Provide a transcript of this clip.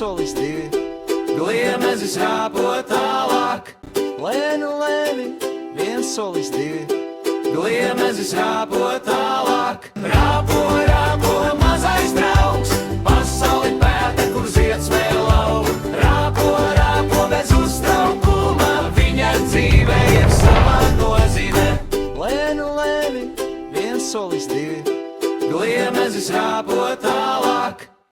Solis divi, Gliemezis rāpo tālāk. Lēnu lēni, viens solis divi, Gliemezis rāpo tālāk. Rāpo, rāpo, mazais draugs, pasauli pēta, kur zieds vēl lauk. Rāpo, rāpo, bez uztraukuma, viņa dzīve ir savā nozīmē. Lēnu lēni, viens solis divi, Gliemezis rāpo tālāk.